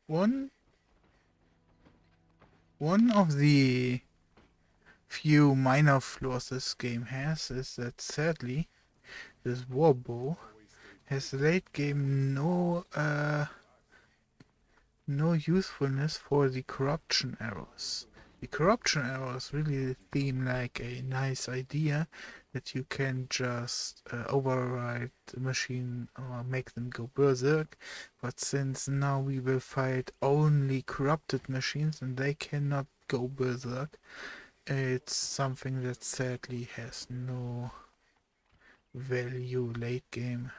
One one of the few minor flaws this game has is that sadly this warbow has late game no usefulness for the corruption arrows. The corruption arrows really seem like a nice idea that you can just override the machine or make them go berserk, but since now we will fight only corrupted machines and they cannot go berserk, it's something that sadly has no value late game.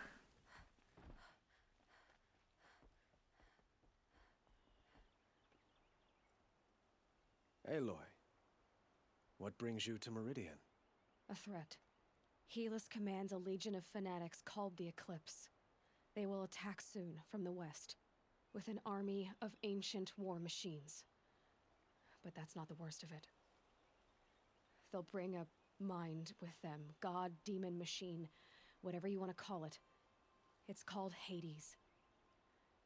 Aloy, what brings you to Meridian? A threat. Helis commands a legion of fanatics called the Eclipse. They will attack soon from the west, with an army of ancient war machines. But that's not the worst of it. They'll bring a mind with them, god, demon, machine, whatever you want to call it. It's called Hades.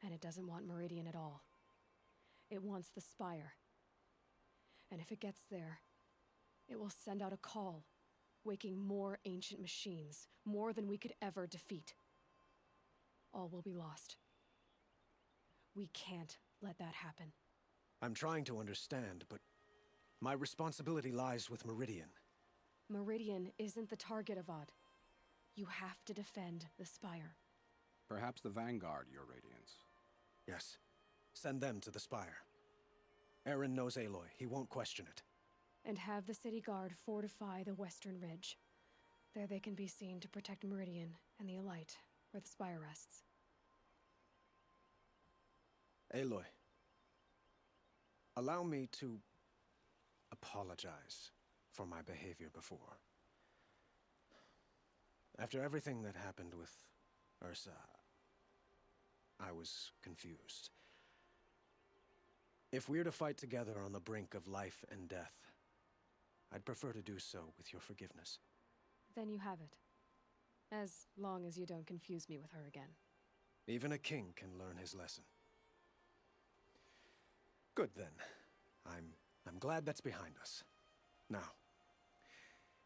And it doesn't want Meridian at all. It wants the Spire. And if it gets there, it will send out a call, waking more ancient machines, more than we could ever defeat. All will be lost. We can't let that happen. I'm trying to understand, but my responsibility lies with Meridian. Meridian isn't the target, Avad. You have to defend the Spire. Perhaps the Vanguard, Your Radiance. Yes. Send them to the Spire. Eren knows Aloy. He won't question it. And have the city guard fortify the western ridge. There they can be seen to protect Meridian and the Elite, where the Spire rests. Aloy, allow me to apologize for my behavior before. After everything that happened with Ursa, I was confused. If we're to fight together on the brink of life and death, I'd prefer to do so with your forgiveness. Then you have it. As long as you don't confuse me with her again. Even a king can learn his lesson. Good then. I'm glad that's behind us. Now,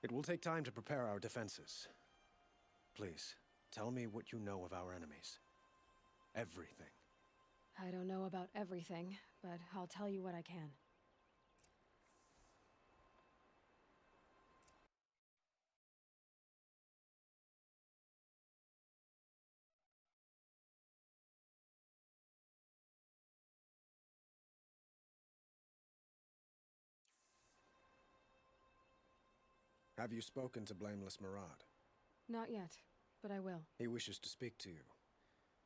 it will take time to prepare our defenses. Please, tell me what you know of our enemies. Everything. I don't know about everything, but I'll tell you what I can. Have you spoken to Blameless Murad? Not yet, but I will. He wishes to speak to you.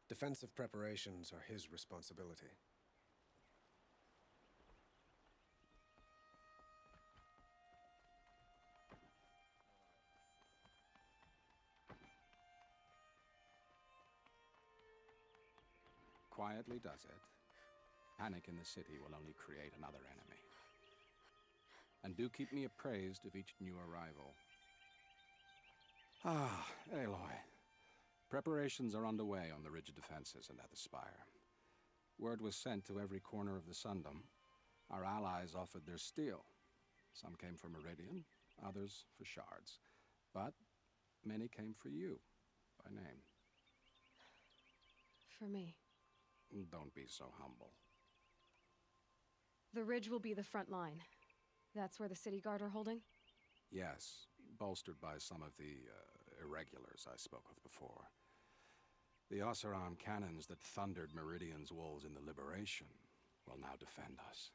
Defensive preparations are his responsibility. Quietly does it. Panic in the city will only create another enemy. And do keep me appraised of each new arrival. Ah, Aloy. Preparations are underway on the ridge defenses and at the Spire. Word was sent to every corner of the Sundom. Our allies offered their steel. Some came for Meridian, others for shards. But many came for you, by name. For me. Don't be so humble. The ridge will be the front line. That's where the city guard are holding? Yes, bolstered by some of the irregulars I spoke of before. The Oseram cannons that thundered Meridian's walls in the Liberation will now defend us.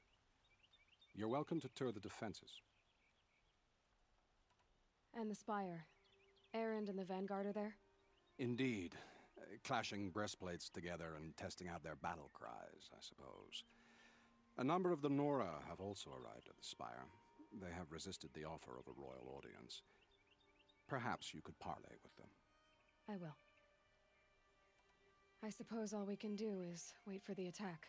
You're welcome to tour the defenses. And the Spire. Erend and the Vanguard are there? Indeed. Clashing breastplates together and testing out their battle cries, I suppose. A number of the Nora have also arrived at the Spire. They have resisted the offer of a royal audience. Perhaps you could parley with them. I will. I suppose all we can do is wait for the attack.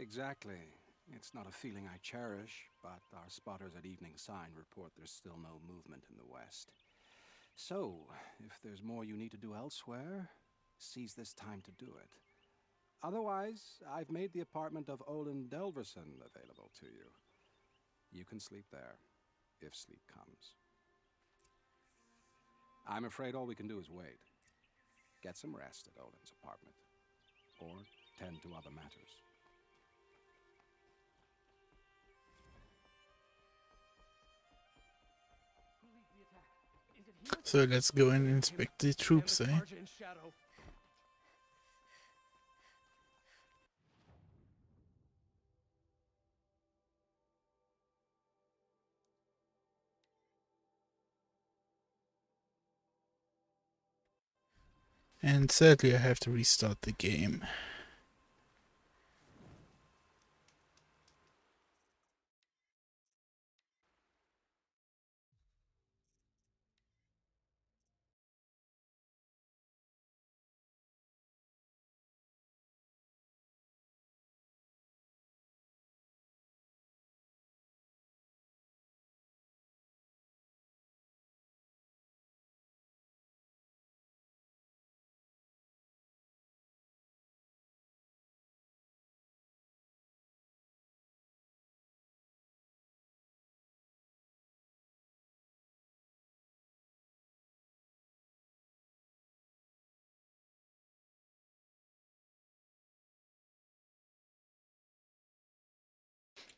Exactly. It's not a feeling I cherish, but our spotters at Evening Sign report there's still no movement in the west. So, if there's more you need to do elsewhere, seize this time to do it. Otherwise, I've made the apartment of Olin Delverson available to you. You can sleep there, if sleep comes. I'm afraid all we can do is wait. Get some rest at Olin's apartment, or tend to other matters. So let's go and inspect the troops, eh? And sadly I have to restart the game.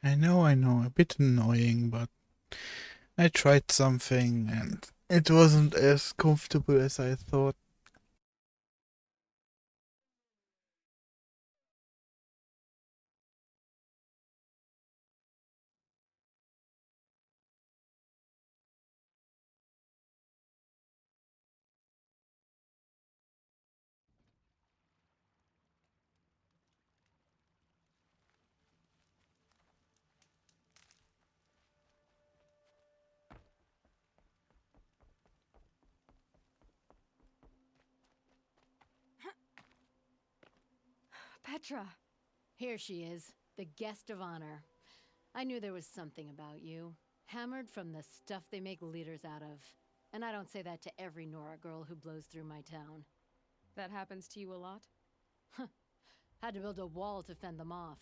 I know, a bit annoying, but I tried something and it wasn't as comfortable as I thought. Petra! Here she is, the guest of honor. I knew there was something about you. Hammered from the stuff they make leaders out of. And I don't say that to every Nora girl who blows through my town. That happens to you a lot? Had to build a wall to fend them off.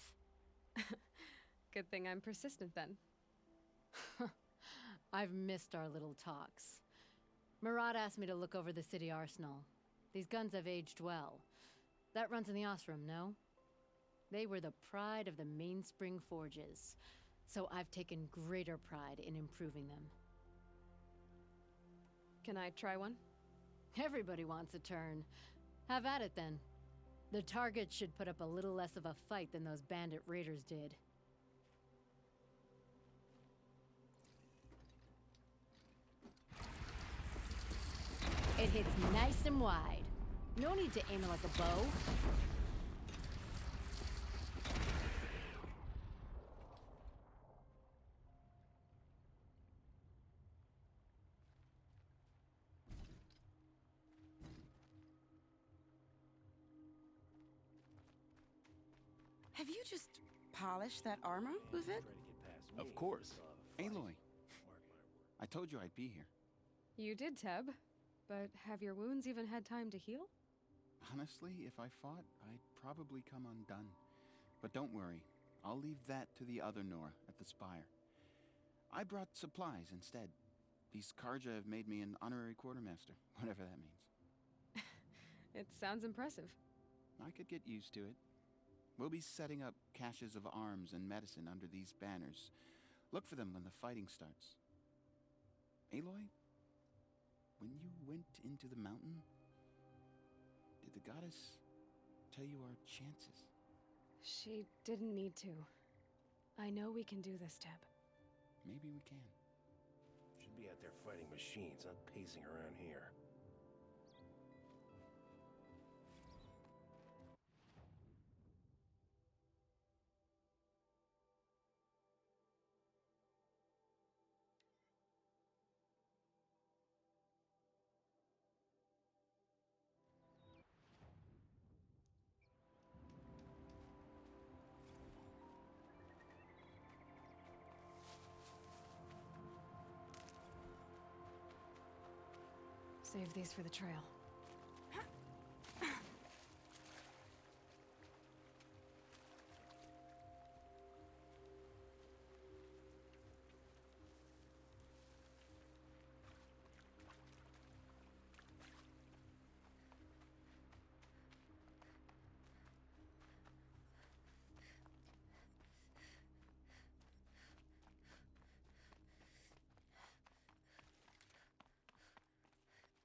Good thing I'm persistent then. I've missed our little talks. Murad asked me to look over the city arsenal. These guns have aged well. That runs in the Osram, no? They were the pride of the Mainspring Forges, so I've taken greater pride in improving them. Can I try one? Everybody wants a turn. Have at it then. The target should put up a little less of a fight than those bandit raiders did. It hits nice and wide. No need to aim it like a bow. Have you just polished that armor, Uvid? Of course. Aloy. I told you I'd be here. You did, Teb. But have your wounds even had time to heal? Honestly, if I fought, I'd probably come undone. But don't worry. I'll leave that to the other Nora at the Spire. I brought supplies instead. These Karja have made me an honorary quartermaster, whatever that means. It sounds impressive. I could get used to it. We'll be setting up caches of arms and medicine under these banners. Look for them when the fighting starts. Aloy, when you went into the mountain, did the goddess tell you our chances? She didn't need to. I know we can do this, Teb. Maybe we can. Should be out there fighting machines, not pacing around here. Save these for the trail.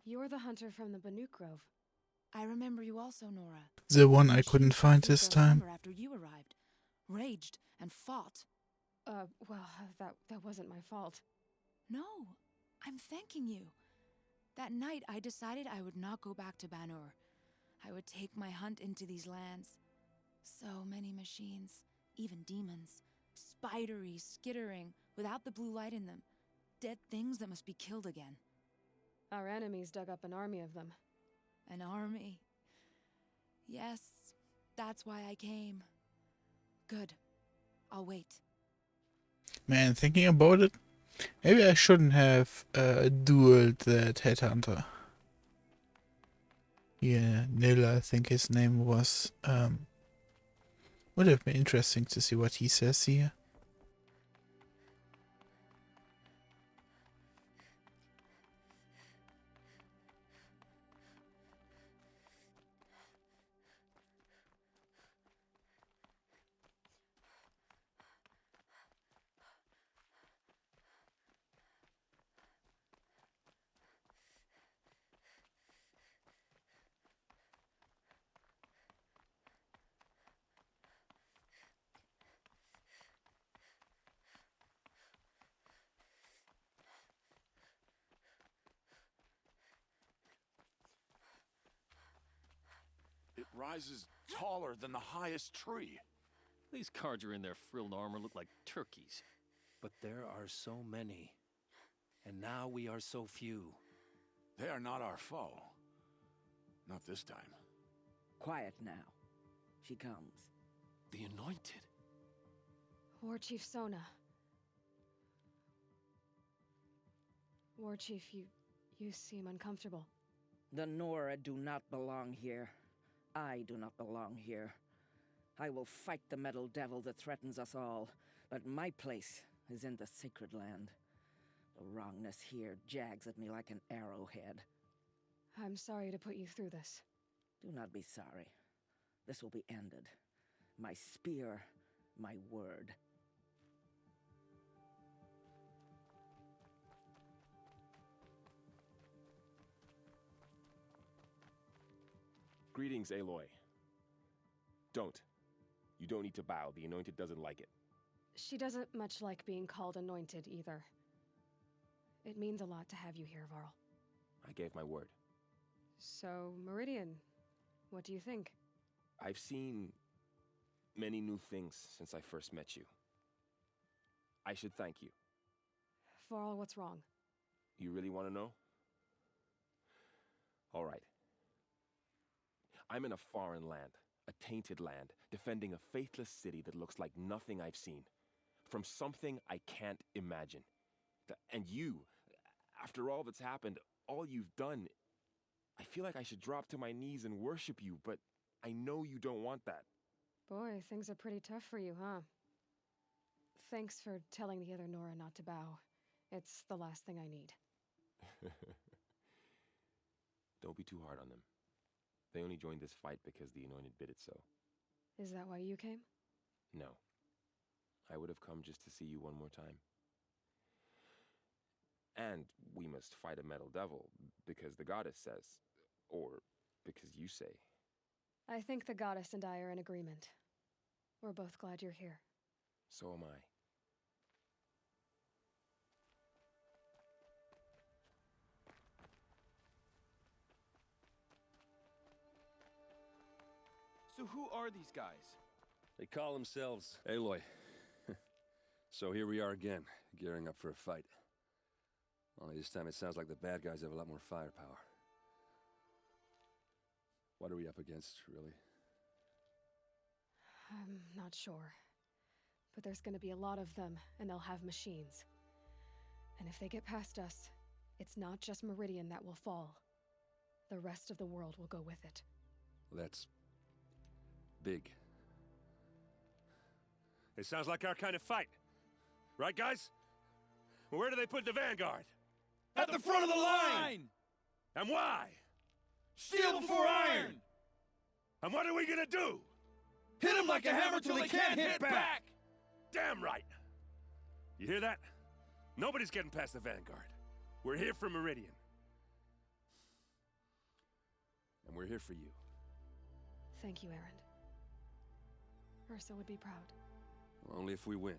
You're the hunter from the Banuk Grove. I remember you also, Nora. The one I Your couldn't chief find fled this their time. summer after you arrived. Raged and fought. Well, that wasn't my fault. No, I'm thanking you. That night, I decided I would not go back to Banur. I would take my hunt into these lands. So many machines, even demons. Spidery, skittering, without the blue light in them. Dead things that must be killed again. Our enemies dug up an army of them. An army. Yes, that's why I came. Good. I'll wait. Man, thinking about it, maybe I shouldn't have dueled that headhunter. Yeah, Nil, I think his name was. Would have been interesting to see what he says here. It rises taller than the highest tree. These cards are in their frilled armor look like turkeys. But there are so many. And now we are so few. They are not our foe. Not this time. Quiet now. She comes. The Anointed. War Chief Sona. War Chief, you seem uncomfortable. The Nora do not belong here. I do not belong here. I will fight the metal devil that threatens us all, but my place is in the sacred land. The wrongness here jags at me like an arrowhead. I'm sorry to put you through this. Do not be sorry. This will be ended. My spear, my word. Greetings, Aloy. Don't. You don't need to bow. The Anointed doesn't like it. She doesn't much like being called anointed either. It means a lot to have you here, Varl. I gave my word. So, Meridian, what do you think? I've seen many new things since I first met you. I should thank you. Varl, what's wrong? You really want to know? All right. I'm in a foreign land, a tainted land, defending a faithless city that looks like nothing I've seen. From something I can't imagine. And you, after all that's happened, all you've done, I feel like I should drop to my knees and worship you, but I know you don't want that. Boy, things are pretty tough for you, huh? Thanks for telling the other Nora not to bow. It's the last thing I need. Don't be too hard on them. They only joined this fight because the Anointed bid it so. Is that why you came? No. I would have come just to see you one more time. And we must fight a metal devil, because the goddess says, or because you say. I think the goddess and I are in agreement. We're both glad you're here. So am I. So who are these guys? They call themselves Aloy. So here we are again, gearing up for a fight. Only this time it sounds like the bad guys have a lot more firepower. What are we up against, really? I'm not sure. But there's gonna be a lot of them, and they'll have machines. And if they get past us, it's not just Meridian that will fall. The rest of the world will go with it. That's big. It sounds like our kind of fight. Right, guys? Where do they put the vanguard? At the front of the line! And why? Steel before iron! And what are we gonna do? Hit them like a hammer till they can't hit back! Damn right! You hear that? Nobody's getting past the vanguard. We're here for Meridian. And we're here for you. Thank you, Erend. Ursa would be proud. Only if we win.